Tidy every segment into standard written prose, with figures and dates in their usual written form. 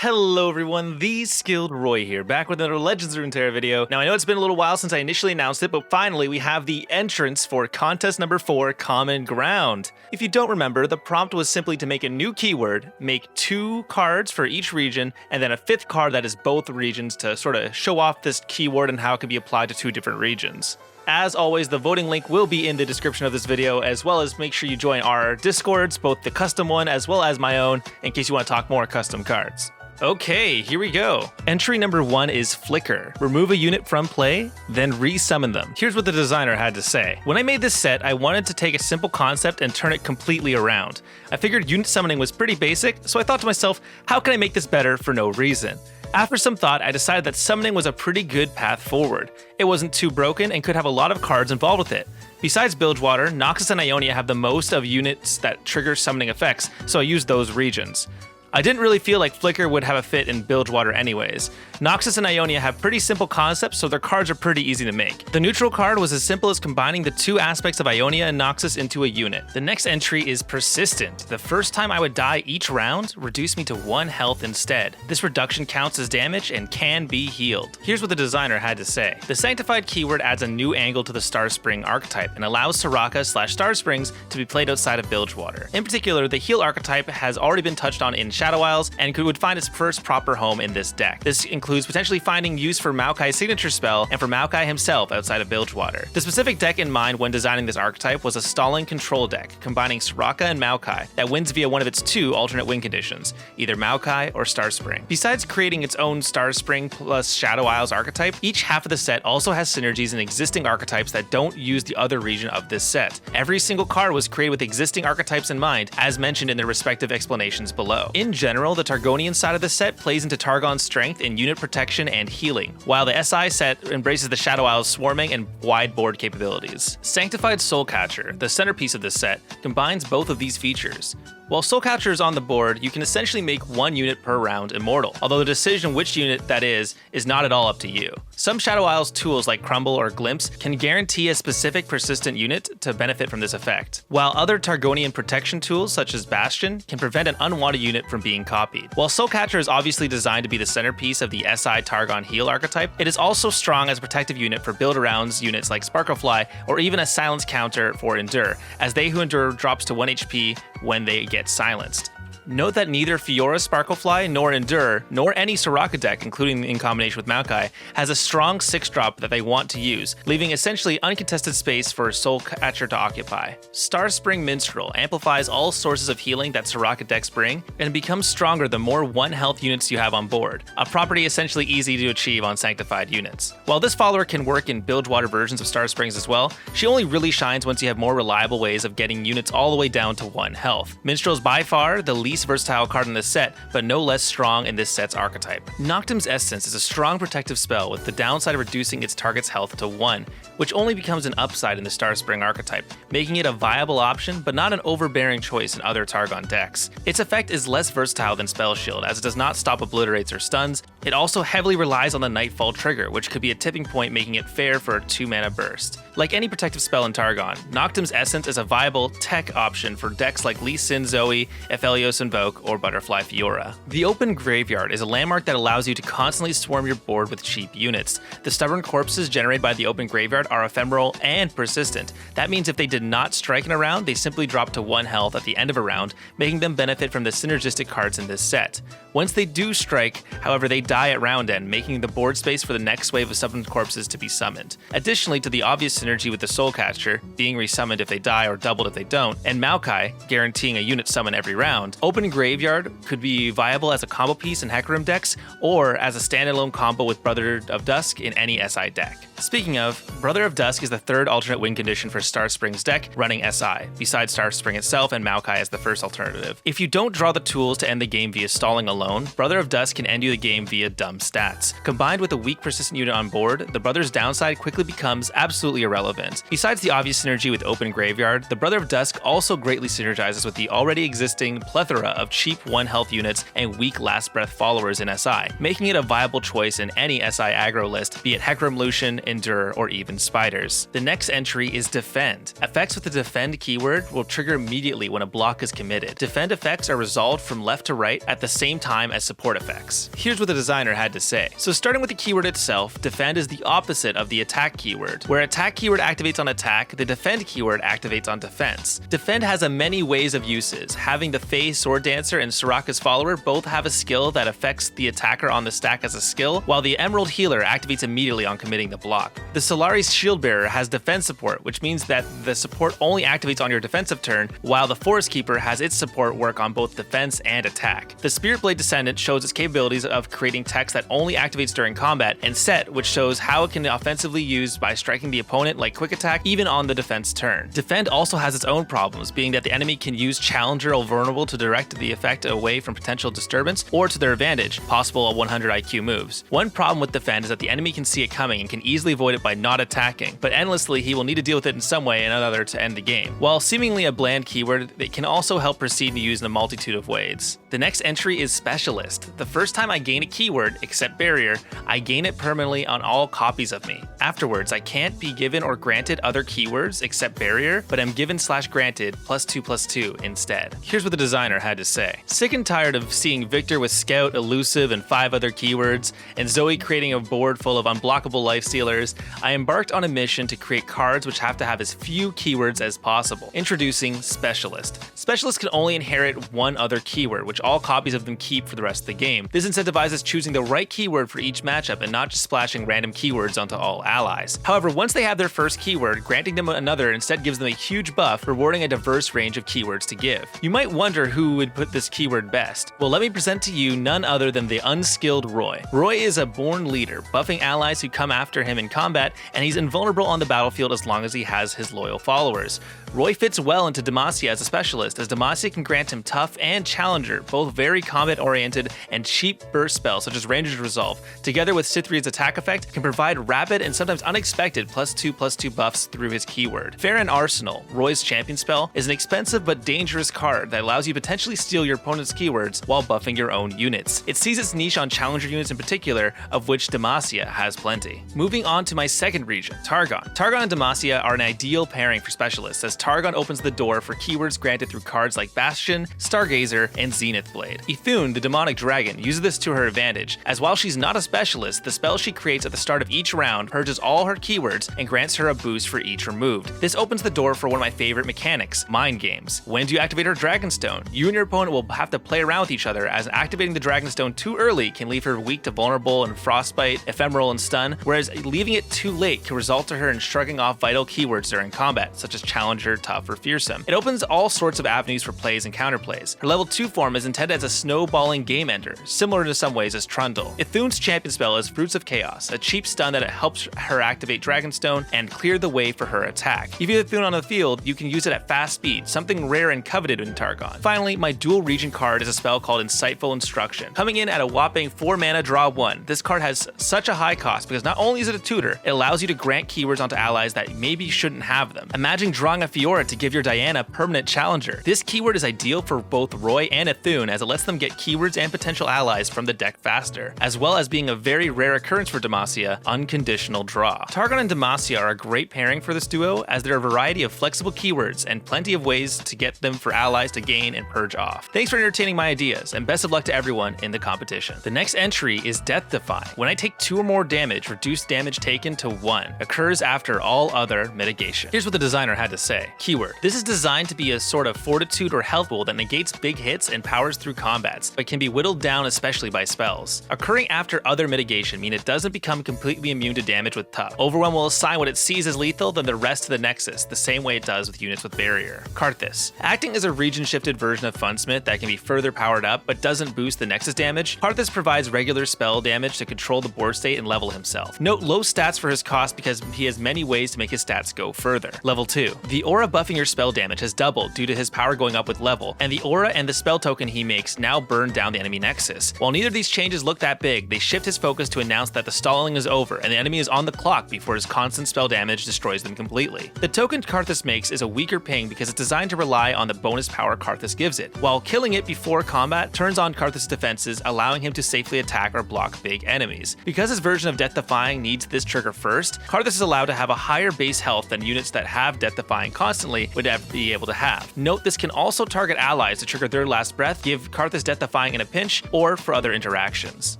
Hello everyone, the Skilled Roy here, back with another Legends of Runeterra video. Now I know it's been a little while since I initially announced it, but finally we have the entrance for contest number 4, Common Ground. If you don't remember, the prompt was simply to make a new keyword, make 2 cards for each region, and then a 5th card that is both regions to sort of show off this keyword and how it can be applied to 2 different regions. As always, the voting link will be in the description of this video, as well as make sure you join our Discords, both the custom one as well as my own, in case you want to talk more custom cards. Okay, here we go. Entry number 1 is flickr. Remove a unit from play, then re-summon them. Here's what the designer had to say. When I made this set, I wanted to take a simple concept and turn it completely around. I figured unit summoning was pretty basic, so I thought to myself, how can I make this better for no reason? After some thought, I decided that summoning was a pretty good path forward. It wasn't too broken and could have a lot of cards involved with it. Besides Bilgewater, Noxus and Ionia have the most of units that trigger summoning effects, so I used those regions. I didn't really feel like flickr would have a fit in Bilgewater anyways. Noxus and Ionia have pretty simple concepts, so their cards are pretty easy to make. The neutral card was as simple as combining the 2 aspects of Ionia and Noxus into a unit. The next entry is Persistent. The first time I would die each round reduced me to 1 health instead. This reduction counts as damage and can be healed. Here's what the designer had to say. The Sanctified keyword adds a new angle to the Starspring archetype and allows Soraka/Starsprings to be played outside of Bilgewater. In particular, the heal archetype has already been touched on in Shadow Isles and would find its first proper home in this deck. This includes potentially finding use for Maokai's signature spell and for Maokai himself outside of Bilgewater. The specific deck in mind when designing this archetype was a stalling control deck, combining Soraka and Maokai that wins via one of its 2 alternate win conditions, either Maokai or Starspring. Besides creating its own Starspring plus Shadow Isles archetype, each half of the set also has synergies in existing archetypes that don't use the other region of this set. Every single card was created with existing archetypes in mind, as mentioned in their respective explanations below. In general, the Targonian side of the set plays into Targon's strength in unit protection and healing, while the SI set embraces the Shadow Isles swarming and wide board capabilities. Sanctified Soulcatcher, the centerpiece of this set, combines both of these features. While Soulcatcher is on the board, you can essentially make 1 unit per round immortal, although the decision which unit that is not at all up to you. Some Shadow Isles tools like Crumble or Glimpse can guarantee a specific persistent unit to benefit from this effect, while other Targonian protection tools such as Bastion can prevent an unwanted unit from being copied. While Soulcatcher is obviously designed to be the centerpiece of the SI Targon heal archetype, it is also strong as a protective unit for build-arounds units like Sparklefly or even a silence counter for Endure, as they who endure drops to 1 HP when they get silenced. Note that neither Fiora Sparklefly nor Endure, nor any Soraka deck, including in combination with Maokai, has a strong 6-drop that they want to use, leaving essentially uncontested space for Soulcatcher to occupy. Starspring Minstrel amplifies all sources of healing that Soraka decks bring, and becomes stronger the more 1 health units you have on board, a property essentially easy to achieve on Sanctified units. While this follower can work in Bilgewater versions of Starsprings as well, she only really shines once you have more reliable ways of getting units all the way down to 1 health. Minstrel is by far the least versatile card in this set, but no less strong in this set's archetype. Noctim's Essence is a strong protective spell with the downside of reducing its target's health to 1, which only becomes an upside in the Starspring archetype, making it a viable option but not an overbearing choice in other Targon decks. Its effect is less versatile than Spell Shield, as it does not stop obliterates or stuns. It also heavily relies on the Nightfall trigger, which could be a tipping point making it fair for a 2-mana burst. Like any protective spell in Targon, Noctim's Essence is a viable tech option for decks like Lee Sin Zoe, Aphelios Invoke, or Butterfly Fiora. The Open Graveyard is a landmark that allows you to constantly swarm your board with cheap units. The stubborn corpses generated by the Open Graveyard are ephemeral and persistent. That means if they did not strike in a round, they simply drop to 1 health at the end of a round, making them benefit from the synergistic cards in this set. Once they do strike, however, they die at round end, making the board space for the next wave of summoned corpses to be summoned. Additionally to the obvious synergy with the Soulcatcher, being resummoned if they die or doubled if they don't, and Maokai, guaranteeing a unit summon every round, Open Graveyard could be viable as a combo piece in Hecarim decks, or as a standalone combo with Brother of Dusk in any SI deck. Speaking of, Brother of Dusk is the 3rd alternate win condition for Starspring's deck running SI, besides Starspring itself and Maokai as the first alternative. If you don't draw the tools to end the game via stalling alone, Brother of Dusk can end you the game via via dumb stats. Combined with a weak persistent unit on board, the Brother's downside quickly becomes absolutely irrelevant. Besides the obvious synergy with Open Graveyard, the Brother of Dusk also greatly synergizes with the already existing plethora of cheap 1 health units and weak Last Breath followers in SI, making it a viable choice in any SI aggro list, be it Hecarim Lucian, Endure, or even Spiders. The next entry is Defend. Effects with the Defend keyword will trigger immediately when a block is committed. Defend effects are resolved from left to right at the same time as support effects. Here's what the designer had to say. So starting with the keyword itself, Defend is the opposite of the attack keyword. Where attack keyword activates on attack, the Defend keyword activates on defense. Defend has a many ways of uses. Having the Fae Sword Dancer and Soraka's Follower both have a skill that affects the attacker on the stack as a skill, while the Emerald Healer activates immediately on committing the block. The Solari's Shield Bearer has defense support, which means that the support only activates on your defensive turn, while the Forest Keeper has its support work on both defense and attack. The Spirit Blade Descendant shows its capabilities of creating text that only activates during combat, and Set, which shows how it can be offensively used by striking the opponent like quick attack even on the defense turn. Defend also has its own problems, being that the enemy can use Challenger or Vulnerable to direct the effect away from potential disturbance or to their advantage, possible 100 IQ moves. One problem with Defend is that the enemy can see it coming and can easily avoid it by not attacking, but endlessly he will need to deal with it in some way or another to end the game. While seemingly a bland keyword, it can also help proceed to use in a multitude of ways. The next entry is Specialist. The first time I gain a keyword, except Barrier, I gain it permanently on all copies of me. Afterwards, I can't be given or granted other keywords except Barrier, but I'm given / granted +2/+2 instead. Here's what the designer had to say. Sick and tired of seeing Victor with Scout, Elusive, and 5 other keywords, and Zoe creating a board full of unblockable lifestealers, I embarked on a mission to create cards which have to have as few keywords as possible. Introducing Specialist. Specialist can only inherit one other keyword, which all copies of them keep for the rest of the game. This incentivizes choosing the right keyword for each matchup and not just splashing random keywords onto all allies. However, once they have their first keyword, granting them another instead gives them a huge buff, rewarding a diverse range of keywords to give. You might wonder who would put this keyword best. Well, let me present to you none other than the unskilled Roy. Roy is a born leader, buffing allies who come after him in combat, and he's invulnerable on the battlefield as long as he has his loyal followers. Roy fits well into Demacia as a specialist, as Demacia can grant him Tough and Challenger, both very combat-oriented and cheap burst spells such as Ranger's Resolve, together with Cythria's attack effect, can provide rapid and sometimes unexpected +2/+2 buffs through his keyword. Farron Arsenal, Roy's champion spell, is an expensive but dangerous card that allows you to potentially steal your opponent's keywords while buffing your own units. It sees its niche on Challenger units in particular, of which Demacia has plenty. Moving on to my second region, Targon. Targon and Demacia are an ideal pairing for specialists, as Targon opens the door for keywords granted through cards like Bastion, Stargazer, and Zenith Blade. Ithune, the demonic dragon, uses this to her advantage, as while she's not a specialist, the spell she creates at the start of each round purges all her keywords and grants her a boost for each removed. This opens the door for one of my favorite mechanics, Mind Games. When do you activate her Dragonstone? You and your opponent will have to play around with each other, as activating the Dragonstone too early can leave her weak to Vulnerable and Frostbite, Ephemeral, and Stun, whereas leaving it too late can result to her in shrugging off vital keywords during combat, such as Challenger, Tough, or Fearsome. It opens all sorts of avenues for plays and counterplays. Her level 2 form is intended as a snowballing game ender, similar in some ways as Trundle. Ithune's champion spell is Fruits of Chaos, a cheap stun that helps her activate Dragonstone and clear the way for her attack. If you have Ithune on the field, you can use it at fast speed, something rare and coveted in Targon. Finally, my dual region card is a spell called Insightful Instruction. Coming in at a whopping 4 mana, draw 1, this card has such a high cost because not only is it a tutor, it allows you to grant keywords onto allies that maybe shouldn't have them. Imagine drawing a Fiora to give your Diana permanent Challenger. This keyword is ideal for both Roy and Ithune, as it lets them get keywords and potential allies from the deck faster, as well as being a very rare occurrence for Demacia, Unconditional Draw. Targon and Demacia are a great pairing for this duo, as there are a variety of flexible keywords and plenty of ways to get them for allies to gain and purge off. Thanks for entertaining my ideas, and best of luck to everyone in the competition. The next entry is Death Defy. When I take 2 or more damage, reduced damage taken to 1. Occurs after all other mitigation. Here's what the designer had to say. Keyword. This is designed to be a sort of fortitude or health pool that negates big hits and powers through combats, but can be whittled down especially by spells. Occurring after other mitigation mean it doesn't become completely immune to damage with Tough. Overwhelm will assign what it sees as lethal, then the rest to the Nexus, the same way it does with units with Barrier. Karthus. Acting as a region-shifted version of Funsmith that can be further powered up but doesn't boost the Nexus damage, Karthus provides regular spell damage to control the board state and level himself. Note low stats for his cost because he has many ways to make his stats go further. Level 2. The aura buffing your spell damage has doubled due to his power going up with level, and the aura and the spell token he makes now burn down the enemy Nexus. While neither of these changes changes look that big, they shift his focus to announce that the stalling is over and the enemy is on the clock before his constant spell damage destroys them completely. The token Karthus makes is a weaker ping because it's designed to rely on the bonus power Karthus gives it, while killing it before combat turns on Karthus' defenses, allowing him to safely attack or block big enemies. Because his version of Death Defying needs this trigger first, Karthus is allowed to have a higher base health than units that have Death Defying constantly would ever be able to have. Note this can also target allies to trigger their last breath, give Karthus Death Defying in a pinch, or for other interactions.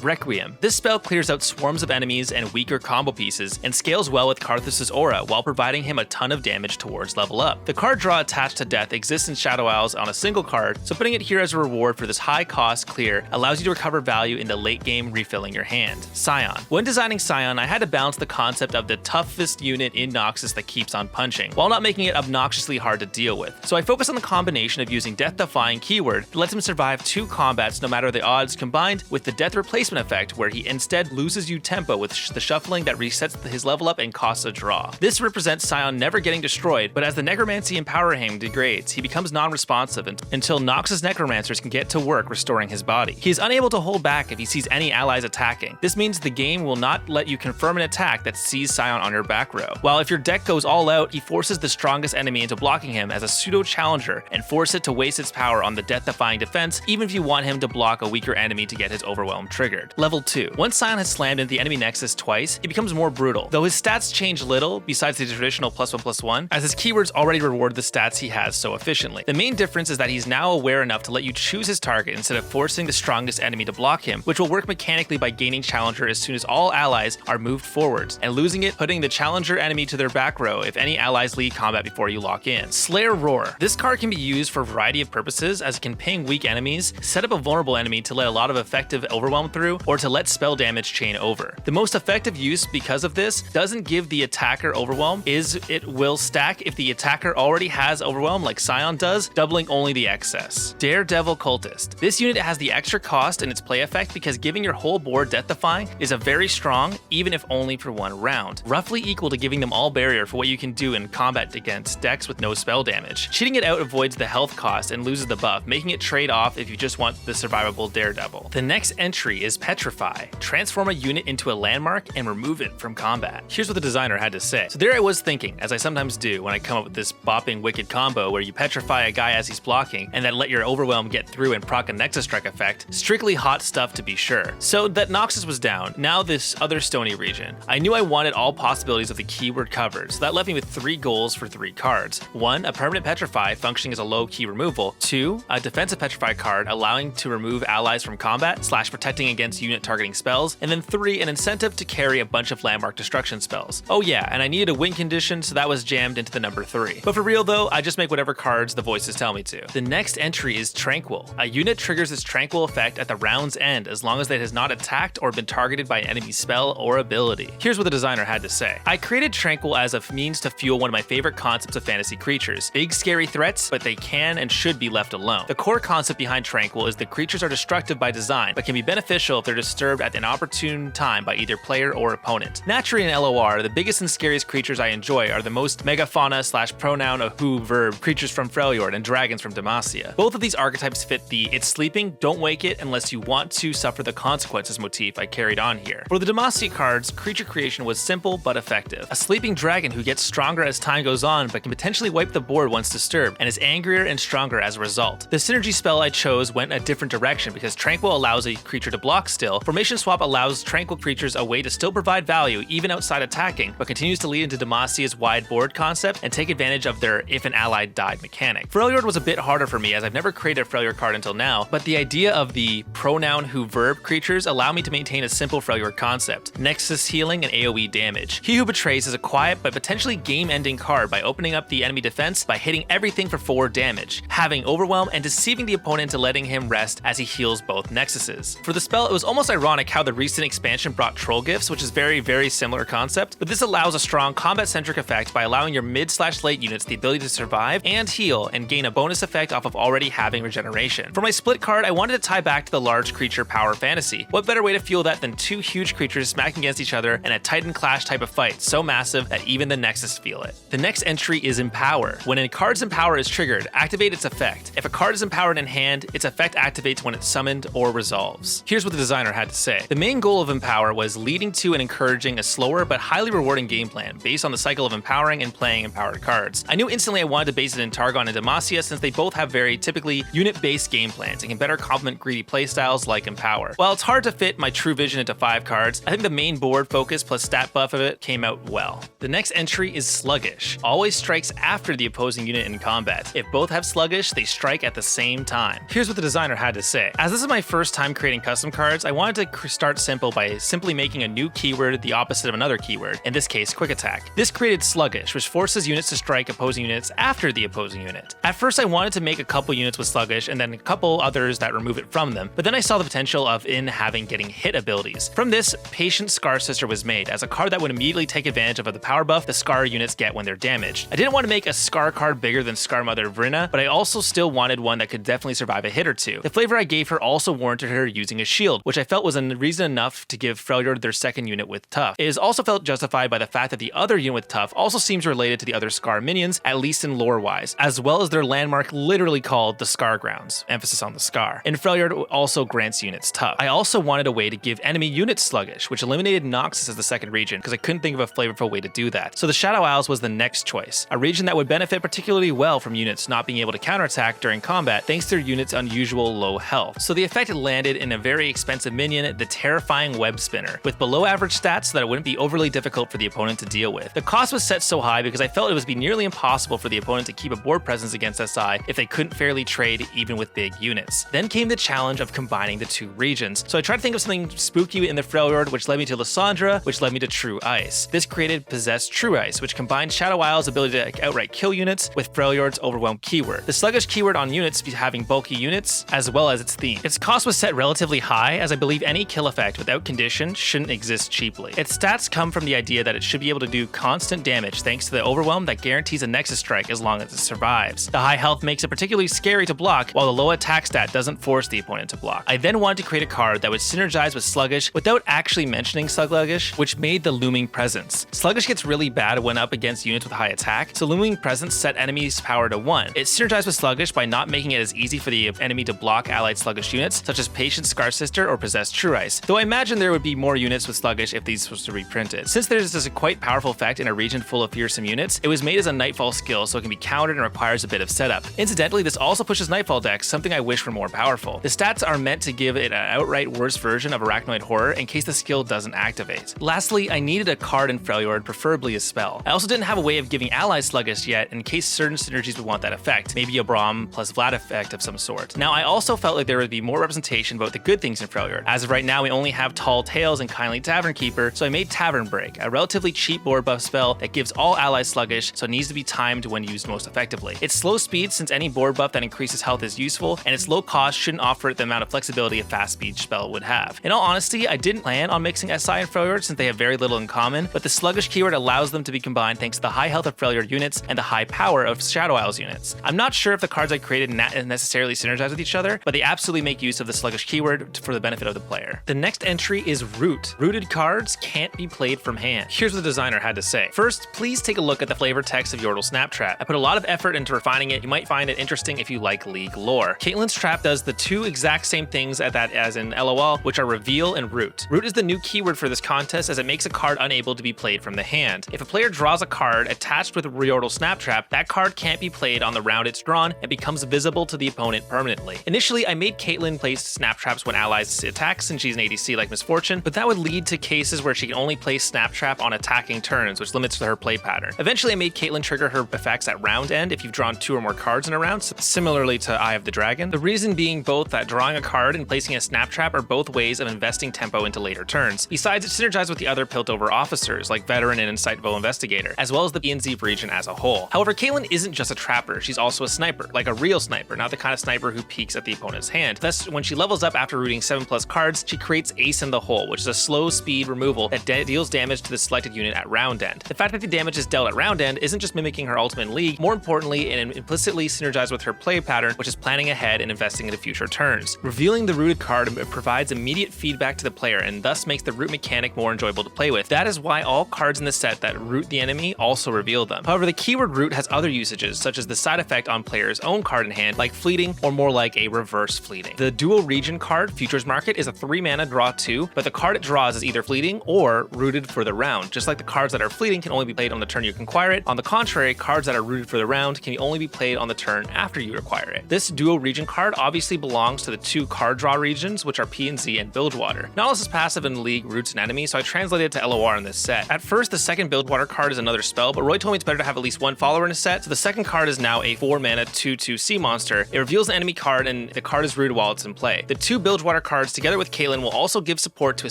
Requiem. This spell clears out swarms of enemies and weaker combo pieces, and scales well with Karthus' aura while providing him a ton of damage towards level up. The card draw attached to death exists in Shadow Isles on a single card, so putting it here as a reward for this high cost clear allows you to recover value in the late game, refilling your hand. Scion. When designing Scion, I had to balance the concept of the toughest unit in Noxus that keeps on punching, while not making it obnoxiously hard to deal with. So I focused on the combination of using Death Defying keyword that lets him survive 2 combats no matter the odds, combined with the Death Replacement effect where he instead loses you tempo with the shuffling that resets his level up and costs a draw. This represents Scion never getting destroyed, but as the Necromancy and Power Hang degrades, he becomes non-responsive until Noxus Necromancers can get to work restoring his body. He is unable to hold back if he sees any allies attacking. This means the game will not let you confirm an attack that sees Scion on your back row. While if your deck goes all out, he forces the strongest enemy into blocking him as a pseudo-challenger and force it to waste its power on the Death-Defying defense, even if you want him to block a weaker enemy to get his overwhelm triggered. Level 2. Once Scion has slammed into the enemy nexus twice, he becomes more brutal, though his stats change little besides the traditional +1/+1, as his keywords already reward the stats he has so efficiently. The main difference is that he's now aware enough to let you choose his target instead of forcing the strongest enemy to block him, which will work mechanically by gaining Challenger as soon as all allies are moved forwards, and losing it, putting the Challenger enemy to their back row if any allies lead combat before you lock in. Slayer Roar. This card can be used for a variety of purposes, as it can ping weak enemies, set up a vulnerable enemy to let a lot of effective overwhelm through, or to let spell damage chain over. The most effective use because of this doesn't give the attacker overwhelm, is it will stack if the attacker already has overwhelm like Scion does, doubling only the excess. Daredevil Cultist. This unit has the extra cost in its play effect because giving your whole board Death Defying is a very strong, even if only for 1 round, roughly equal to giving them all barrier for what you can do in combat against decks with no spell damage. Cheating it out avoids the health cost and loses the buff, making it trade off if you just want the survivable Daredevil. The next entry is Petrify. Transform a unit into a landmark and remove it from combat. Here's what the designer had to say. So there I was thinking, as I sometimes do when I come up with this bopping wicked combo where you petrify a guy as he's blocking and then let your overwhelm get through and proc a Nexus Strike effect. Strictly hot stuff to be sure. So that Noxus was down, now this other stony region. I knew I wanted all possibilities of the keyword covered, so that left me with 3 goals for 3 cards. 1, a permanent petrify functioning as a low key removal. 2, a defensive petrify card allowing to remove allies from combat / protecting against unit targeting spells. And then 3, an incentive to carry a bunch of landmark destruction spells. Oh yeah, and I needed a win condition, so that was jammed into the number 3. But for real though, I just make whatever cards the voices tell me to. The next entry is Tranquil. A unit triggers its Tranquil effect at the round's end as long as it has not attacked or been targeted by an enemy spell or ability. Here's what the designer had to say. I created Tranquil as a means to fuel one of my favorite concepts of fantasy creatures. Big scary threats, but they can and should be left alone. The core concept behind Tranquil is that creatures are destructive by design, but can be beneficial if they're disturbed at an opportune time by either player or opponent. Naturally in LOR, the biggest and scariest creatures I enjoy are the most megafauna / pronoun of who verb creatures from Freljord and dragons from Demacia. Both of these archetypes fit the it's sleeping, don't wake it unless you want to suffer the consequences motif I carried on here. For the Demacia cards, creature creation was simple but effective. A sleeping dragon who gets stronger as time goes on but can potentially wipe the board once disturbed and is angrier and stronger as a result. The synergy spell I chose went a different direction because Tranquil allows a creature to block still. Formation Swap allows Tranquil creatures a way to still provide value even outside attacking, but continues to lead into Demacia's wide board concept and take advantage of their if an ally died mechanic. Freljord was a bit harder for me as I've never created a Freljord card until now, but the idea of the pronoun who verb creatures allow me to maintain a simple Freljord concept, Nexus healing and AoE damage. He Who Betrays is a quiet but potentially game-ending card by opening up the enemy defense by hitting everything for 4 damage, having overwhelm and deceiving the opponent into letting him rest as he heals both Nexuses. For the spell, it was almost ironic how the recent expansion brought Troll Gifts, which is very similar concept, but this allows a strong combat-centric effect by allowing your mid/late units the ability to survive and heal and gain a bonus effect off of already having regeneration. For my split card, I wanted to tie back to the large creature power fantasy. What better way to fuel that than 2 huge creatures smacking against each other in a Titan Clash type of fight, so massive that even the Nexus feel it. The next entry is Empower. When a card's Empower is triggered, activate its effect. If a card is empowered in hand, its effect activates when it's summoned or resolves. skills. Here's what the designer had to say. The main goal of Empower was leading to and encouraging a slower but highly rewarding game plan based on the cycle of empowering and playing empowered cards. I knew instantly I wanted to base it in Targon and Demacia since they both have very typically unit-based game plans and can better complement greedy playstyles like Empower. While it's hard to fit my true vision into 5 cards, I think the main board focus plus stat buff of it came out well. The next entry is Sluggish. Always strikes after the opposing unit in combat. If both have Sluggish, they strike at the same time. Here's what the designer had to say. As this is my first time creating custom cards, I wanted to start simple by simply making a new keyword the opposite of another keyword, in this case Quick Attack. This created Sluggish, which forces units to strike opposing units after the opposing unit. At first I wanted to make a couple units with Sluggish and then a couple others that remove it from them, but then I saw the potential of having getting hit abilities. From this, Patient Scar Sister was made as a card that would immediately take advantage of the power buff the Scar units get when they're damaged. I didn't want to make a Scar card bigger than Scar Mother Vrina, but I also still wanted one that could definitely survive a hit or two. The flavor I gave her also warranted her using a shield, which I felt was a reason enough to give Freljord their second unit with Tough. It is also felt justified by the fact that the other unit with Tough also seems related to the other Scar minions, at least in lore-wise, as well as their landmark literally called the Scar Grounds, emphasis on the Scar. And Freljord also grants units Tough. I also wanted a way to give enemy units Sluggish, which eliminated Noxus as the second region, because I couldn't think of a flavorful way to do that. So the Shadow Isles was the next choice, a region that would benefit particularly well from units not being able to counterattack during combat thanks to their units' unusual low health. So the effect landed in a very expensive minion, the Terrifying Web Spinner, with below average stats so that it wouldn't be overly difficult for the opponent to deal with. The cost was set so high because I felt it would be nearly impossible for the opponent to keep a board presence against SI if they couldn't fairly trade even with big units. Then came the challenge of combining the two regions. So I tried to think of something spooky in the Freljord, which led me to Lysandra, which led me to True Ice. This created Possessed True Ice, which combined Shadow Isle's ability to outright kill units with Freljord's Overwhelm keyword. The Sluggish keyword on units having bulky units, as well as its theme. Its cost was set relatively high, as I believe any kill effect without condition shouldn't exist cheaply. Its stats come from the idea that it should be able to do constant damage thanks to the Overwhelm that guarantees a Nexus strike as long as it survives. The high health makes it particularly scary to block, while the low attack stat doesn't force the opponent to block. I then wanted to create a card that would synergize with Sluggish without actually mentioning Sluggish, which made the Looming Presence. Sluggish gets really bad when up against units with high attack, so Looming Presence set enemies' power to 1. It synergized with Sluggish by not making it as easy for the enemy to block allied Sluggish units, such as Patient Scar Sister or Possessed True Ice, though I imagine there would be more units with Sluggish if these was to reprinted. Since there's this quite powerful effect in a region full of fearsome units, it was made as a Nightfall skill so it can be countered and requires a bit of setup. Incidentally, this also pushes Nightfall decks, something I wish were more powerful. The stats are meant to give it an outright worse version of Arachnoid Horror in case the skill doesn't activate. Lastly, I needed a card in Freljord, preferably a spell. I also didn't have a way of giving allies Sluggish yet in case certain synergies would want that effect, maybe a Braum plus Vlad effect of some sort. Now I also felt like there would be more representation about the good things in Freljord. As of right now, we only have Tall Tales and Kindly Tavern Keeper, so I made Tavern Break, a relatively cheap board buff spell that gives all allies Sluggish, so it needs to be timed when used most effectively. It's slow speed since any board buff that increases health is useful, and its low cost shouldn't offer it the amount of flexibility a fast speed spell would have. In all honesty, I didn't plan on mixing SI and Freljord since they have very little in common, but the Sluggish keyword allows them to be combined thanks to the high health of Freljord units and the high power of Shadow Isles units. I'm not sure if the cards I created necessarily synergize with each other, but they absolutely make use of the Sluggish keyword for the benefit of the player. The next entry is Root. Rooted cards can't be played from hand. Here's what the designer had to say. First, please take a look at the flavor text of Yordle Snap Trap. I put a lot of effort into refining it. You might find it interesting if you like League lore. Caitlyn's Trap does the two exact same things as in LOL, which are Reveal and Root. Root is the new keyword for this contest as it makes a card unable to be played from the hand. If a player draws a card attached with Yordle Snap Trap, that card can't be played on the round it's drawn and becomes visible to the opponent permanently. Initially, I made Caitlyn place Snap Traps when allies attack since she's an ADC like Misfortune, but that would lead to cases where she can only place Snap Trap on attacking turns, which limits her play pattern. Eventually, I made Caitlyn trigger her effects at round end if you've drawn 2 or more cards in a round, similarly to Eye of the Dragon. The reason being both that drawing a card and placing a Snap Trap are both ways of investing tempo into later turns. Besides, it synergizes with the other Piltover officers like Veteran and Insightful Investigator, as well as the ENZ region as a whole. However, Caitlyn isn't just a trapper, she's also a sniper, like a real sniper, not the kind of sniper who peeks at the opponent's hand. Thus, when she levels up after rooting 7+ cards, she creates Ace in the Hole, which is a slow speed removal that deals damage to the selected unit at round end. The fact that the damage is dealt at round end isn't just mimicking her ultimate in League, more importantly, it implicitly synergizes with her play pattern, which is planning ahead and investing into future turns. Revealing the rooted card provides immediate feedback to the player and thus makes the root mechanic more enjoyable to play with. That is why all cards in the set that root the enemy also reveal them. However, the keyword root has other usages, such as the side effect on player's own card in hand, like fleeting, or more like a reverse fleeting. The dual region card card, Futures Market, is a 3 mana draw 2, but the card it draws is either fleeting or rooted for the round. Just like the cards that are fleeting can only be played on the turn you can acquire it, on the contrary, cards that are rooted for the round can only be played on the turn after you acquire it. This duo region card obviously belongs to the 2 card draw regions, which are P and Z and Bilgewater. Nautilus' passive in League roots an enemy, so I translated it to LOR in this set. At first, the second Bilgewater card is another spell, but Roy told me it's better to have at least 1 follower in a set, so the second card is now a 4 mana 2/2 sea monster. It reveals an enemy card and the card is rooted while it's in play. The 2 Bilgewater cards together with Caitlyn will also give support to a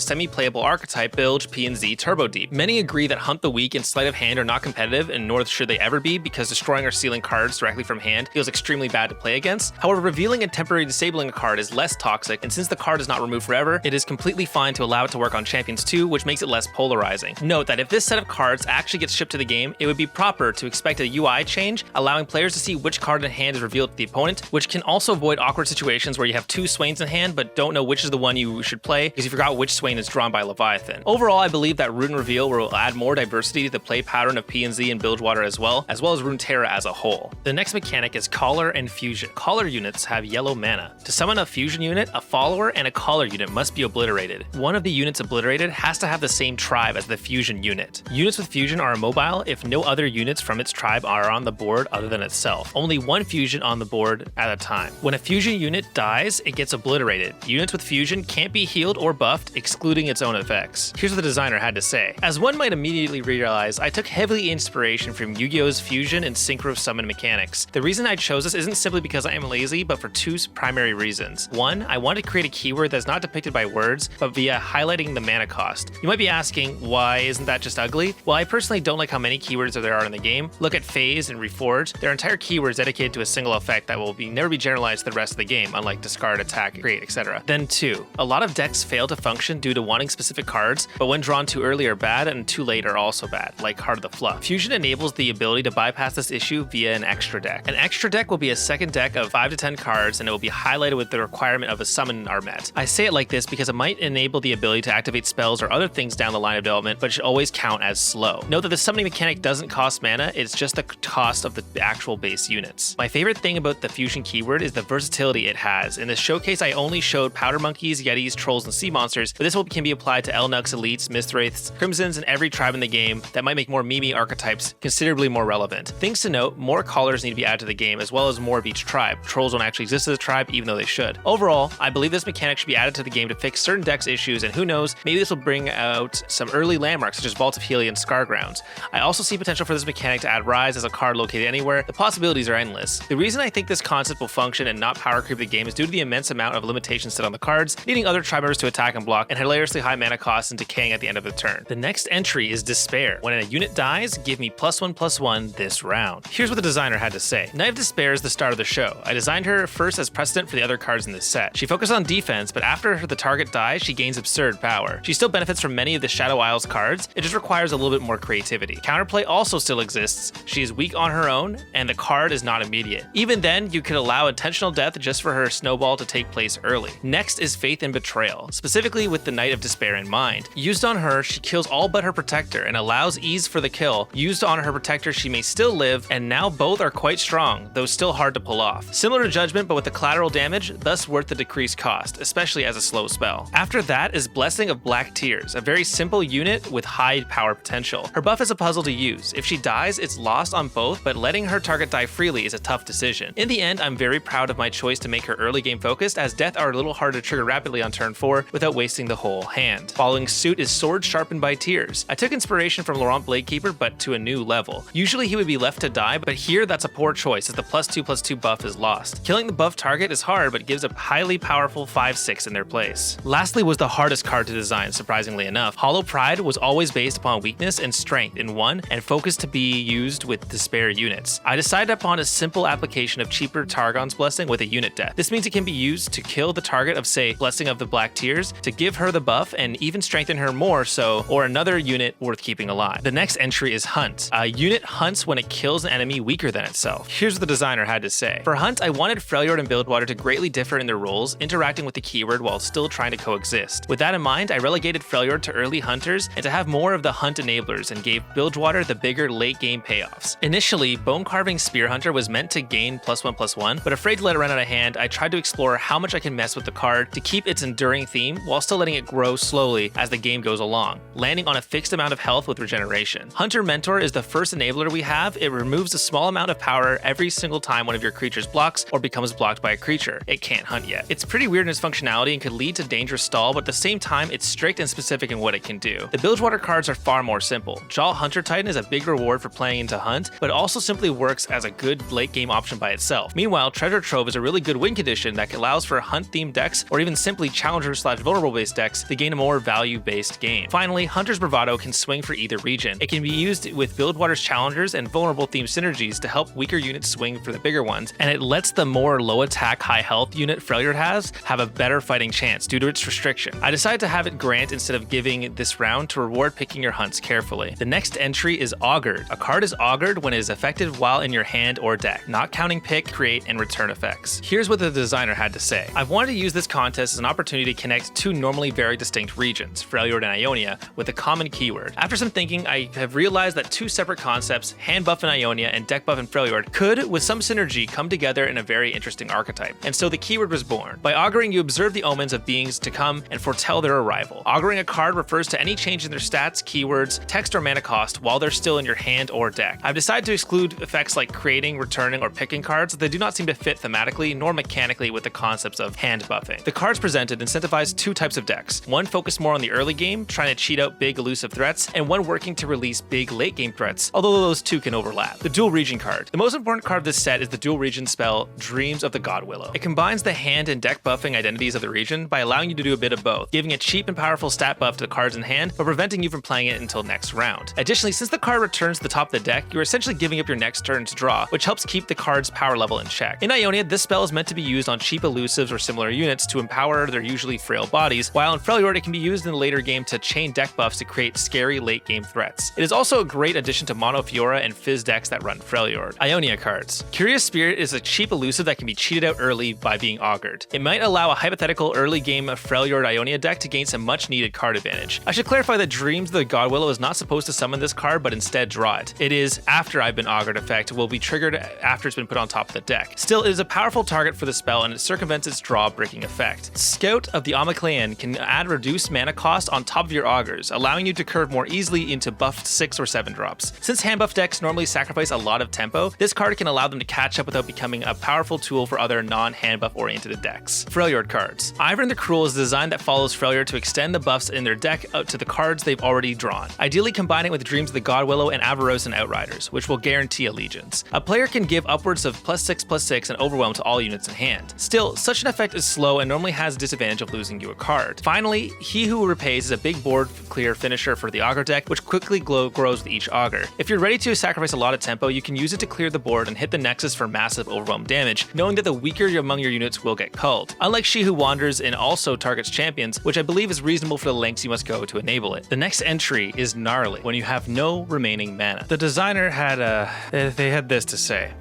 semi-playable archetype, Bilge, P and Z, Turbo Deep. Many agree that Hunt the Weak and Sleight of Hand are not competitive, and nor should they ever be, because destroying or sealing cards directly from hand feels extremely bad to play against. However, revealing and temporarily disabling a card is less toxic, and since the card is not removed forever, it is completely fine to allow it to work on champions too, which makes it less polarizing. Note that if this set of cards actually gets shipped to the game, it would be proper to expect a UI change, allowing players to see which card in hand is revealed to the opponent, which can also avoid awkward situations where you have 2 Swains in hand but don't know which is the one you should play because you forgot which Swain is drawn by Leviathan. Overall, I believe that Rune Reveal will add more diversity to the play pattern of P and Z and Bilgewater as well as Runeterra as a whole. The next mechanic is Collar and Fusion. Collar units have yellow mana. To summon a Fusion unit, a follower and a Collar unit must be obliterated. One of the units obliterated has to have the same tribe as the Fusion unit. Units with Fusion are immobile if no other units from its tribe are on the board other than itself. Only 1 Fusion on the board at a time. When a Fusion unit dies, it gets obliterated. Units with Fusion can't be healed or buffed, excluding its own effects. Here's what the designer had to say. As one might immediately realize, I took heavily inspiration from Yu-Gi-Oh's Fusion and Synchro Summon mechanics. The reason I chose this isn't simply because I am lazy, but for 2 primary reasons. 1, I wanted to create a keyword that's not depicted by words, but via highlighting the mana cost. You might be asking, why isn't that just ugly? Well, I personally don't like how many keywords there are in the game. Look at Phase and Reforge. There are entire keywords dedicated to a single effect that will never be generalized to the rest of the game, unlike discard, attack, create, etc. Then 2, a lot of decks fail to function due to wanting specific cards, but when drawn too early are bad and too late are also bad, like Heart of the Fluff. Fusion enables the ability to bypass this issue via an extra deck. An extra deck will be a second deck of 5 to 10 cards, and it will be highlighted with the requirement of a summon are met. I say it like this because it might enable the ability to activate spells or other things down the line of development, but should always count as slow. Note that the summoning mechanic doesn't cost mana, it's just the cost of the actual base units. My favorite thing about the Fusion keyword is the versatility it has. In this showcase, I only showed Powder Monkeys, Yetis, Trolls, and Sea Monsters, but this can be applied to Elnuks, Elites, Mistwraiths, Crimsons, and every tribe in the game that might make more Mimi archetypes considerably more relevant. Things to note, more collars need to be added to the game, as well as more of each tribe. Trolls don't actually exist as a tribe, even though they should. Overall, I believe this mechanic should be added to the game to fix certain decks issues, and who knows, maybe this will bring out some early landmarks such as Vault of Helia and Scargrounds. I also see potential for this mechanic to add Rise as a card located anywhere. The possibilities are endless. The reason I think this concept will function and not power creep the game is due to the immense amount of limitations set on the cards, needing other tribe members to attack and block, and hilariously high mana costs and decaying at the end of the turn. The next entry is Despair. When a unit dies, give me +1/+1 this round. Here's what the designer had to say. Knight of Despair is the star of the show. I designed her first as precedent for the other cards in this set. She focuses on defense, but after the target dies, she gains absurd power. She still benefits from many of the Shadow Isles cards, it just requires a little bit more creativity. Counterplay also still exists. She is weak on her own, and the card is not immediate. Even then, you could allow intentional death just for her snowball to take place early. Next is Faith and Betrayal, specifically with the Knight of Despair in mind. Used on her, she kills all but her protector and allows ease for the kill. Used on her protector, she may still live, and now both are quite strong, though still hard to pull off. Similar to Judgment, but with the collateral damage, thus worth the decreased cost, especially as a slow spell. After that is Blessing of Black Tears, a very simple unit with high power potential. Her buff is a puzzle to use. If she dies, it's lost on both, but letting her target die freely is a tough decision. In the end, I'm very proud of my choice to make her early game focused, as death are a little harder to trigger rapidly on turn 4 without wasting the whole hand. Following suit is Sword Sharpened by Tears. I took inspiration from Laurent Bladekeeper, but to a new level. Usually he would be left to die, but here that's a poor choice as the +2/+2 buff is lost. Killing the buff target is hard, but gives a highly powerful 5/6 in their place. Lastly was the hardest card to design, surprisingly enough. Hollow Pride was always based upon weakness and strength in one, and focused to be used with Despair units. I decided upon a simple application of cheaper Targon's Blessing with a unit death. This means it can be used to kill the target of, say, Blessing of the Black Tears, to give her the buff and even strengthen her more so, or another unit worth keeping alive. The next entry is Hunt. A unit hunts when it kills an enemy weaker than itself. Here's what the designer had to say. For Hunt, I wanted Freljord and Bilgewater to greatly differ in their roles, interacting with the keyword while still trying to coexist. With that in mind, I relegated Freljord to early hunters and to have more of the hunt enablers, and gave Bilgewater the bigger late game payoffs. Initially, Bone Carving Spear Hunter was meant to gain +1/+1, but afraid to let it run out of hand, I tried to explore how much I can mess with the card to keep its enduring theme while still letting it grow slowly as the game goes along, landing on a fixed amount of health with regeneration. Hunter Mentor is the first enabler we have. It removes a small amount of power every single time one of your creatures blocks or becomes blocked by a creature it can't hunt yet. It's pretty weird in its functionality and could lead to dangerous stall, but at the same time, it's strict and specific in what it can do. The Bilgewater cards are far more simple. Jaw Hunter Titan is a big reward for playing into Hunt, but also simply works as a good late game option by itself. Meanwhile, Treasure Trove is a really good win condition that allows for Hunt themed decks or even simply Challenger/Vulnerable based decks to gain a more value based game. Finally, Hunter's Bravado can swing for either region. It can be used with Bilgewater's Challengers and Vulnerable themed synergies to help weaker units swing for the bigger ones, and it lets the more low attack, high health unit Freljord has have a better fighting chance due to its restriction. I decided to have it grant instead of giving this round to reward picking your hunts carefully. The next entry is Augured. A card is augured when it is effective while in your hand or deck, not counting pick, create, and return effects. Here's what the designer had to say. I've wanted to use this contest as an opportunity to connect two normally very distinct regions, Freljord and Ionia, with a common keyword. After some thinking, I have realized that two separate concepts, hand buff in Ionia and deck buff in Freljord, could, with some synergy, come together in a very interesting archetype. And so the keyword was born. By auguring, you observe the omens of beings to come and foretell their arrival. Auguring a card refers to any change in their stats, keywords, text, or mana cost while they're still in your hand or deck. I've decided to exclude effects like creating, returning, or picking cards that do not seem to fit thematically nor mechanically with the concepts of hand buffing. The cards presented incentivize two types of decks, one focused more on the early game, trying to cheat out big elusive threats, and one working to release big late game threats, although those two can overlap. The dual region card. The most important card of this set is the dual region spell, Dreams of the Godwillow. It combines the hand and deck buffing identities of the region by allowing you to do a bit of both, giving a cheap and powerful stat buff to the cards in hand, but preventing you from playing it until next round. Additionally, since the card returns to the top of the deck, you're essentially giving up your next turn to draw, which helps keep the card's power level in check. In Ionia, this spell is meant to be used on cheap elusives or similar units to empower their usually frail bodies, while in Freljord it can be used in the later game to chain deck buffs to create scary late game threats. It is also a great addition to Mono Fiora and Fizz decks that run Freljord. Ionia cards. Curious Spirit is a cheap elusive that can be cheated out early by being augured. It might allow a hypothetical early game Freljord Ionia deck to gain some much needed card advantage. I should clarify that Dreams of the Godwillow is not supposed to summon this card, but instead draw it. It is after I've been augured effect, will be triggered after it's been put on top of the deck. Still, it is a powerful target for the spell and it circumvents its draw breaking effect. Scout of the Amaclean can add reduced mana cost on top of your augurs, allowing you to curve more easily into buffed 6 or 7 drops. Since hand buff decks normally sacrifice a lot of tempo, this card can allow them to catch up without becoming a powerful tool for other non-hand buff oriented decks. Freljord cards. Ivern the Cruel is a design that follows Freljord to extend the buffs in their deck out to the cards they've already drawn, ideally combining with Dreams of the Godwillow and Avarosan Outriders, which will guarantee allegiance. A player can give upwards of +6/+6 and overwhelm to all units in hand. Still, such an effect is slow and normally has a disadvantage of losing you a card. Finally, He Who Repays is a big board clear finisher for the Augur deck, which quickly grows with each Augur. If you're ready to sacrifice a lot of tempo, you can use it to clear the board and hit the Nexus for massive overwhelm damage, knowing that the weaker among your units will get culled. Unlike She Who Wanders and also targets champions, which I believe is reasonable for the lengths you must go to enable it. The next entry is Gnarly, when you have no remaining mana. The designer had they had this to say.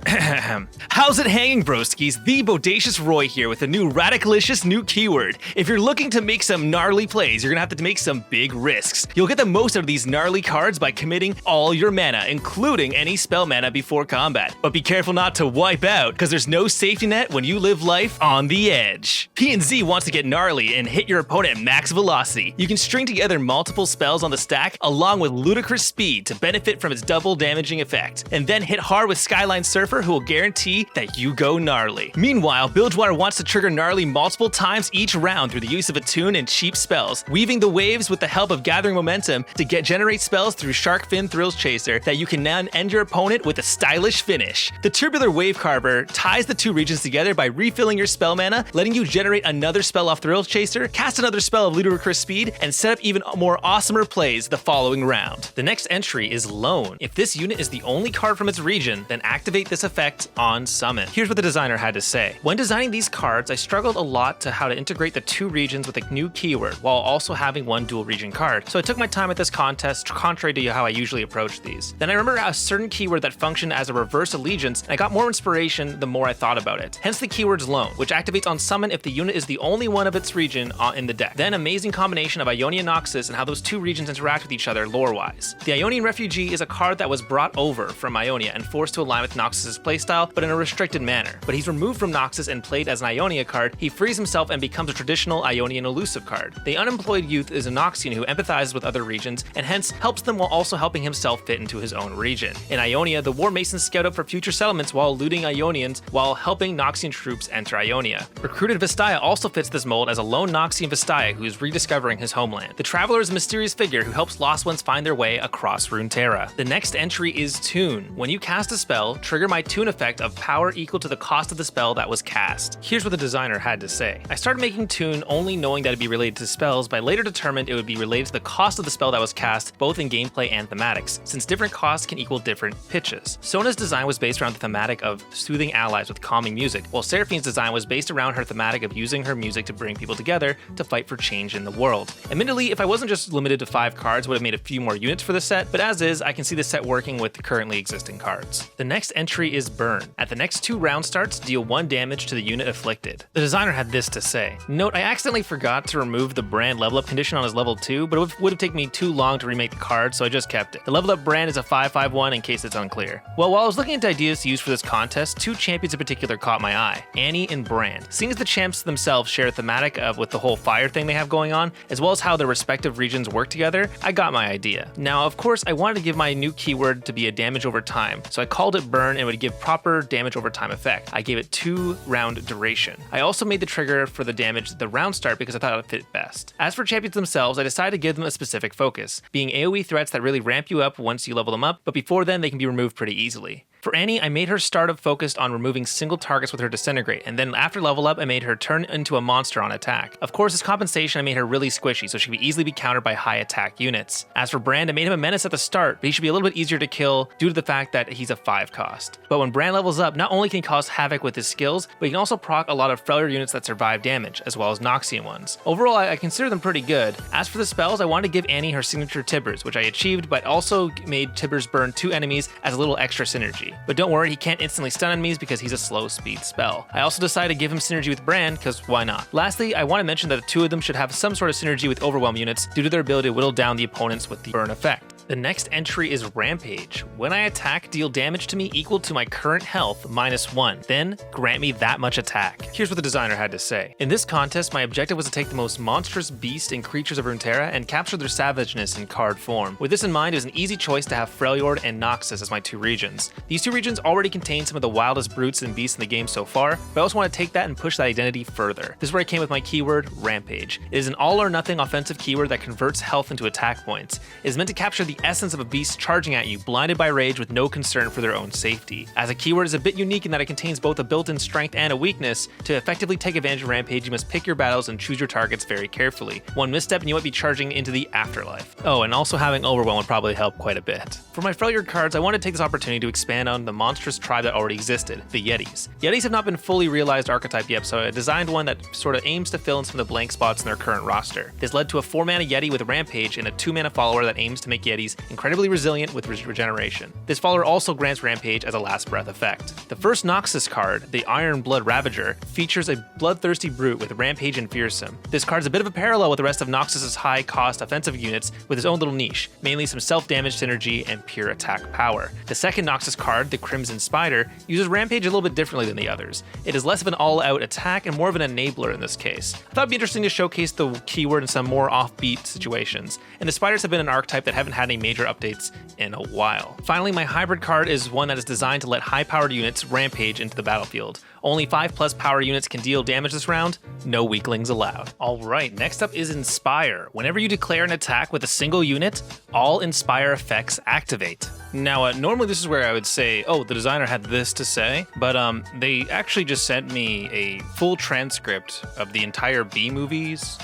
How's it hanging, broskies? The Bodacious Roy here with a new radicalicious new keyword. If you're looking to make some gnarly plays, you're gonna have to make some big risks. You'll get the most out of these gnarly cards by committing all your mana, including any spell mana before combat. But be careful not to wipe out, because there's no safety net when you live life on the edge. P&Z wants to get gnarly and hit your opponent at max velocity. You can string together multiple spells on the stack along with ludicrous speed to benefit from its double damaging effect, and then hit hard with Skyline Surfer, who will guarantee that you go gnarly. Meanwhile, Bilgewater wants to trigger gnarly multiple times each round through the use of attune and cheap spells, weaving the waves with the help of gathering momentum to generate spells through Sharkfin Thrills Chaser that you can then end your opponent with a stylish finish. The Tubular Wave Carver ties the two regions together by refilling your spell mana, letting you generate another spell off Thrills Chaser, cast another spell of ludicrous speed, and set up even more awesomer plays the following round. The next entry is Lone. If this unit is the only card from its region, then activate this effect on summon. Here's what the designer had to say. When designing these cards, I struggled a lot to how to integrate the two regions with a new keyword while also having one dual region card. So I took my time at this contest, contrary to how I usually approach these. Then I remember a certain keyword that functioned as a reverse allegiance, and I got more inspiration the more I thought about it. Hence the keyword's Lone, which activates on summon if the unit is the only one of its region in the deck. Then amazing combination of Ionia Noxus and how those two regions interact with each other lore-wise. The Ionian Refugee is a card that was brought over from Ionia and forced to align with Noxus' playstyle, but in a restricted manner. But he's removed from Noxus and played as an Ionia card. He frees himself and becomes a traditional Ionian elusive card. The unemployed youth is a Noxian who empathizes with other regions and hence helps them while also helping himself fit into his own region. In Ionia, the War Masons scout out for future settlements while looting Ionians while helping Noxian troops enter Ionia. Recruited Vestaya also fits this mold as a lone Noxian Vestaya who is rediscovering his homeland. The Traveler is a mysterious figure who helps lost ones find their way across Runeterra. The next entry is Tune. When you cast a spell, trigger my Tune effect of power equal to the cost of the spell that was cast. Here's what the designer had to say. I started making Tune only knowing that it'd be related to spells, but I later determined it would be related to the cost of the spell that was cast, both in gameplay and thematics, since different costs can equal different pitches. Sona's design was based around the thematic of soothing allies with calming music, while Seraphine's design was based around her thematic of using her music to bring people together to fight for change in the world. Admittedly, if I wasn't just limited to 5 cards, I would have made a few more units for the set, but as is, I can see the set working with the currently existing cards. The next entry is Burn. At the next 2 round starts, deal 1 damage to the unit afflicted. The designer had this to say. Note, I accidentally forgot to remove the brand level up condition on his level 2, but it would have taken me too long to remake the card, so I just kept it. The level up brand is a 5/5/1 in case it's unclear. Well, while I was looking into ideas to use for this contest, 2 champions in particular caught my eye, Annie and Brand. Seeing as the champs themselves share a thematic of with the whole fire thing they have going on, as well as how their respective regions work together, I got my idea. Now, of course, I wanted to give my new keyword to be a damage over time, so I called it Burn and it would give proper damage over time effect. I gave it 2 round duration. I also made the trigger for the damage at the round start because I thought it would fit best. As for champions themselves, I decided to give them a specific focus, being AoE threats that really ramp you up once you level them up, but before then they can be removed pretty easily. For Annie, I made her startup focused on removing single targets with her Disintegrate, and then after level up, I made her turn into a monster on attack. Of course, as compensation, I made her really squishy, so she could easily be countered by high attack units. As for Brand, I made him a menace at the start, but he should be a little bit easier to kill due to the fact that he's a 5 cost. But when Brand levels up, not only can he cause havoc with his skills, but he can also proc a lot of failure units that survive damage, as well as Noxian ones. Overall, I consider them pretty good. As for the spells, I wanted to give Annie her signature Tibbers, which I achieved, but also made Tibbers burn 2 enemies as a little extra synergy. But don't worry, he can't instantly stun enemies because he's a slow speed spell. I also decided to give him synergy with Brand, because why not? Lastly, I want to mention that the 2 of them should have some sort of synergy with Overwhelm units due to their ability to whittle down the opponents with the burn effect. The next entry is Rampage. When I attack, deal damage to me equal to my current health -1, then grant me that much attack. Here's what the designer had to say. In this contest, my objective was to take the most monstrous beasts and creatures of Runeterra and capture their savageness in card form. With this in mind, it was an easy choice to have Freljord and Noxus as my 2 regions. These 2 regions already contain some of the wildest brutes and beasts in the game so far, but I also want to take that and push that identity further. This is where I came with my keyword, Rampage. It is an all or nothing offensive keyword that converts health into attack points. It is meant to capture the essence of a beast charging at you, blinded by rage with no concern for their own safety. As a keyword, it is a bit unique in that it contains both a built-in strength and a weakness. To effectively take advantage of Rampage, you must pick your battles and choose your targets very carefully. One misstep and you might be charging into the afterlife. Oh, and also having Overwhelm would probably help quite a bit. For my Freljord cards, I want to take this opportunity to expand on the monstrous tribe that already existed, the Yetis. Yetis have not been fully realized archetype yet, so I designed one that sort of aims to fill in some of the blank spots in their current roster. This led to a 4-mana Yeti with Rampage and a 2-mana follower that aims to make Yetis incredibly resilient with regeneration. This follower also grants Rampage as a last breath effect. The first Noxus card, the Iron Blood Ravager, features a bloodthirsty brute with Rampage and Fearsome. This card is a bit of a parallel with the rest of Noxus's high cost offensive units with his own little niche, mainly some self-damage synergy and pure attack power. The second Noxus card, the Crimson Spider, uses Rampage a little bit differently than the others. It is less of an all-out attack and more of an enabler in this case. I thought it'd be interesting to showcase the keyword in some more offbeat situations, and the spiders have been an archetype that haven't had any major updates in a while. Finally, my hybrid card is one that is designed to let high-powered units rampage into the battlefield. Only 5+ power units can deal damage this round, no weaklings allowed. Alright, next up is Inspire. Whenever you declare an attack with a single unit, all Inspire effects activate. Now, normally this is where I would say, oh, the designer had this to say, but they actually just sent me a full transcript of the entire B-Movies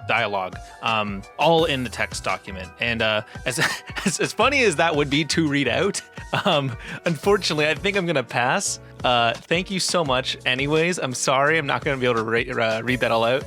dialogue, all in the text document. And as funny as that would be to read out, unfortunately, I think I'm gonna pass. Thank you so much anyways. I'm sorry, I'm not gonna be able to read that all out.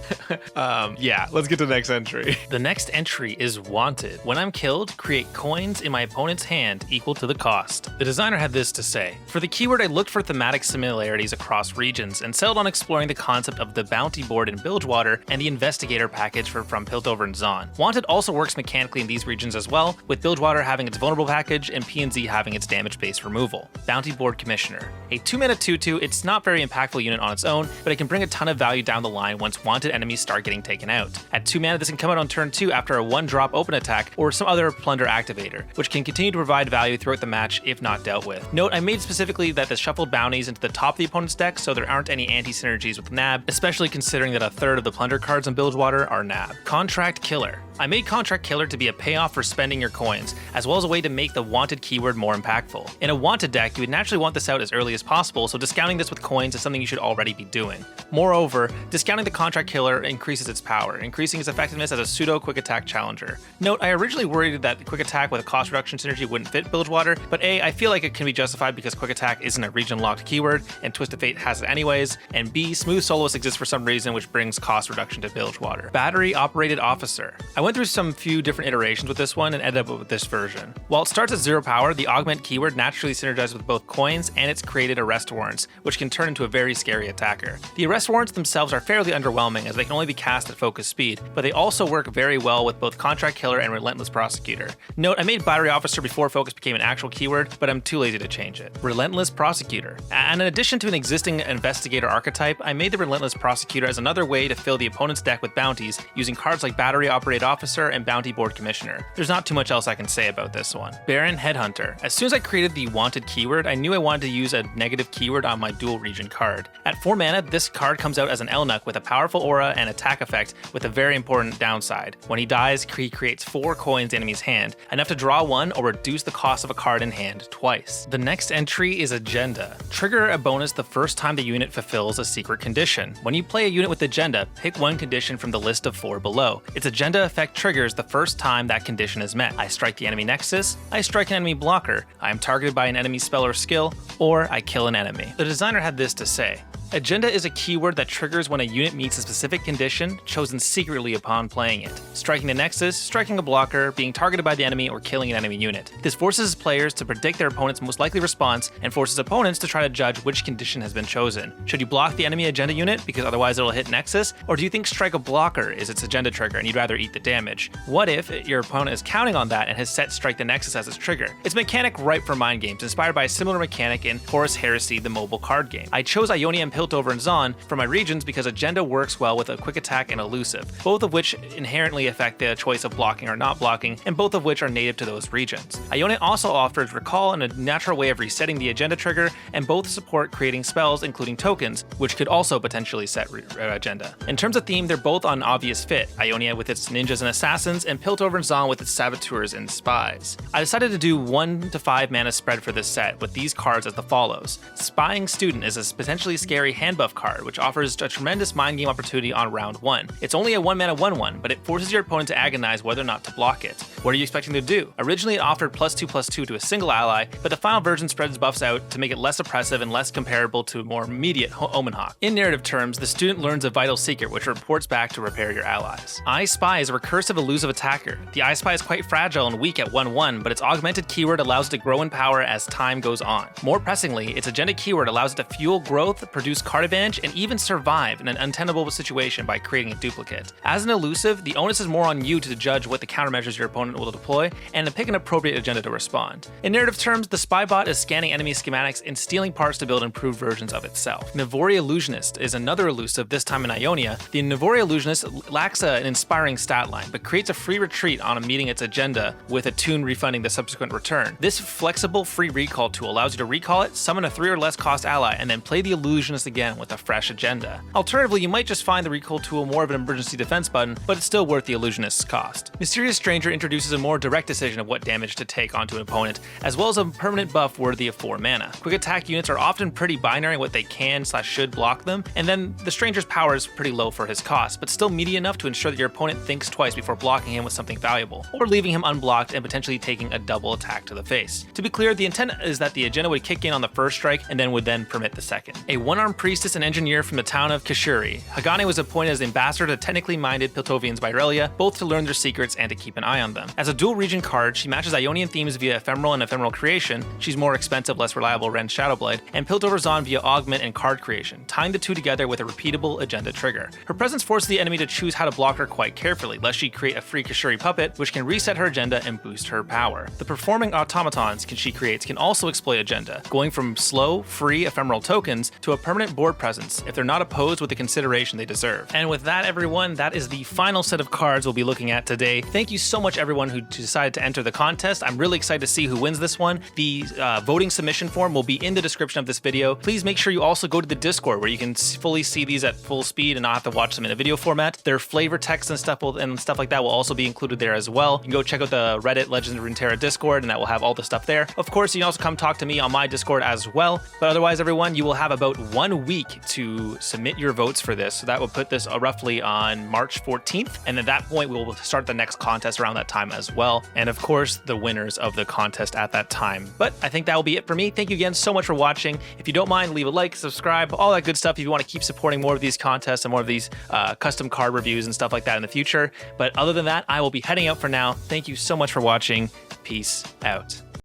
Yeah, let's get to the next entry. The next entry is Wanted. When I'm killed, create coins in my opponent's hand equal to the cost. The designer had this to say. For the keyword, I looked for thematic similarities across regions and settled on exploring the concept of the bounty board in Bilgewater and the investigator package from Piltover and Zon. Wanted also works mechanically in these regions as well, with Bilgewater having its vulnerable package and PNZ having its damage-based removal. Bounty board Commissioner. A 2-mana 2-mana 2/2, it's not very impactful unit on its own, but it can bring a ton of value down the line once wanted enemies start getting taken out. At 2 mana, this can come out on turn 2 after a 1-drop open attack or some other plunder activator, which can continue to provide value throughout the match if not dealt with. Note, I made specifically that the shuffled bounties into the top of the opponent's deck so there aren't any anti-synergies with NAB, especially considering that a third of the plunder cards on Bilgewater are NAB. Contract Killer. I made Contract Killer to be a payoff for spending your coins, as well as a way to make the wanted keyword more impactful. In a wanted deck, you would naturally want this out as early as possible, so discounting this with coins is something you should already be doing. Moreover, discounting the Contract Killer increases its power, increasing its effectiveness as a pseudo quick attack challenger. Note, I originally worried that quick attack with a cost reduction synergy wouldn't fit Bilgewater, but A, I feel like it can be justified because quick attack isn't a region locked keyword, and Twisted Fate has it anyways, and B, Smooth Soloist exists for some reason which brings cost reduction to Bilgewater. Battery Operated Officer. I went through some few different iterations with this one and ended up with this version. While it starts at 0 power, the augment keyword naturally synergizes with both coins, and it's created arrest warrants, which can turn into a very scary attacker. The arrest warrants themselves are fairly underwhelming as they can only be cast at focus speed, but they also work very well with both Contract Killer and Relentless Prosecutor. Note, I made Battery Officer before focus became an actual keyword, but I'm too lazy to change it. Relentless Prosecutor. And in addition to an existing Investigator archetype, I made the Relentless Prosecutor as another way to fill the opponent's deck with bounties using cards like Battery Operated Officer and Bounty Board Commissioner. There's not too much else I can say about this one. Baron Headhunter. As soon as I created the wanted keyword, I knew I wanted to use a negative keyword on my dual region card. At 4 mana, this card comes out as an Elnuck with a powerful aura and attack effect with a very important downside. When he dies, he creates 4 coins in the enemy's hand, enough to draw 1 or reduce the cost of a card in hand twice. The next entry is Agenda. Trigger a bonus the first time the unit fulfills a secret condition. When you play a unit with Agenda, pick 1 condition from the list of 4 below. Its Agenda effect triggers the first time that condition is met. I strike the enemy nexus, I strike an enemy blocker, I am targeted by an enemy spell or skill, or I kill an enemy. The designer had this to say: Agenda is a keyword that triggers when a unit meets a specific condition chosen secretly upon playing it. Striking the nexus, striking a blocker, being targeted by the enemy, or killing an enemy unit. This forces players to predict their opponent's most likely response and forces opponents to try to judge which condition has been chosen. Should you block the enemy agenda unit because otherwise it'll hit nexus, or do you think strike a blocker is its agenda trigger and you'd rather eat the damage? What if your opponent is counting on that and has set strike the nexus as its trigger? It's a mechanic ripe for mind games, inspired by a similar mechanic in Horus Heresy, the mobile card game. I chose Ionia and Piltover and Zon for my regions because Agenda works well with a quick attack and elusive, both of which inherently affect the choice of blocking or not blocking, and both of which are native to those regions. Ionia also offers Recall and a natural way of resetting the Agenda trigger, and both support creating spells including tokens, which could also potentially set Agenda. In terms of theme, they're both on obvious fit, Ionia with its ninjas and assassins, and Piltover and Zon with its saboteurs and spies. I decided to do 1 to 5 mana spread for this set with these cards as the follows. Spying Student is a potentially scary hand buff card, which offers a tremendous mind game opportunity on round 1. It's only a 1 mana 1/1, but it forces your opponent to agonize whether or not to block it. What are you expecting to do? Originally it offered +2/+2 to a single ally, but the final version spreads buffs out to make it less oppressive and less comparable to more immediate Omen Hawk. In narrative terms, the student learns a vital secret which reports back to repair your allies. I Spy is a recursive elusive attacker. The I Spy is quite fragile and weak at 1/1, but its augmented keyword allows it to grow in power as time goes on. More pressingly, its agenda keyword allows it to fuel growth, produce card advantage, and even survive in an untenable situation by creating a duplicate. As an elusive, the onus is more on you to judge what the countermeasures your opponent will deploy and to pick an appropriate agenda to respond. In narrative terms, the Spy bot is scanning enemy schematics and stealing parts to build improved versions of itself. Navori Illusionist is another elusive, this time in Ionia. The Navori Illusionist lacks an inspiring stat line, but creates a free retreat on meeting its agenda with a tune refunding the subsequent return. This flexible free recall tool allows you to recall it, summon a 3 or less cost ally, and then play the Illusionist again with a fresh agenda. Alternatively, you might just find the recall tool more of an emergency defense button, but it's still worth the Illusionist's cost. Mysterious Stranger introduces a more direct decision of what damage to take onto an opponent, as well as a permanent buff worthy of 4 mana. Quick attack units are often pretty binary in what they can/should block them, and then the Stranger's power is pretty low for his cost, but still meaty enough to ensure that your opponent thinks twice before blocking him with something valuable, or leaving him unblocked and potentially taking a double attack to the face. To be clear, the intent is that the agenda would kick in on the first strike and then would permit the second. A one-armed priestess and engineer from the town of Kashuri, Hagane was appointed as ambassador to technically minded Piltovians by Irelia, both to learn their secrets and to keep an eye on them. them. As a dual region card, she matches Ionian themes via ephemeral and ephemeral creation. She's more expensive, less reliable Ren Shadowblade, and Piltover's on via augment and card creation, tying the two together with a repeatable agenda trigger. Her presence forces the enemy to choose how to block her quite carefully, lest she create a free Kashuri puppet, which can reset her agenda and boost her power. The performing automatons she creates can also exploit agenda, going from slow, free ephemeral tokens to a permanent board presence if they're not opposed with the consideration they deserve. And with that, everyone, that is the final set of cards we'll be looking at today. Thank you so much, everyone who decided to enter the contest. I'm really excited to see who wins this one. The voting submission form will be in the description of this video. Please make sure you also go to the Discord where you can fully see these at full speed and not have to watch them in a video format. Their flavor text and stuff like that will also be included there as well. You can go check out the Reddit Legends of Runeterra Discord, and that will have all the stuff there. Of course, you can also come talk to me on my Discord as well. But otherwise, everyone, you will have about 1 week to submit your votes for this. So that will put this roughly on March 14th. And at that point, we will start the next contest around that time as well. And of course, the winners of the contest at that time. But I think that will be it for me. Thank you again so much for watching. If you don't mind, leave a like, subscribe, all that good stuff if you want to keep supporting more of these contests and more of these custom card reviews and stuff like that in the future. But other than that, I will be heading out for now. Thank you so much for watching. Peace out.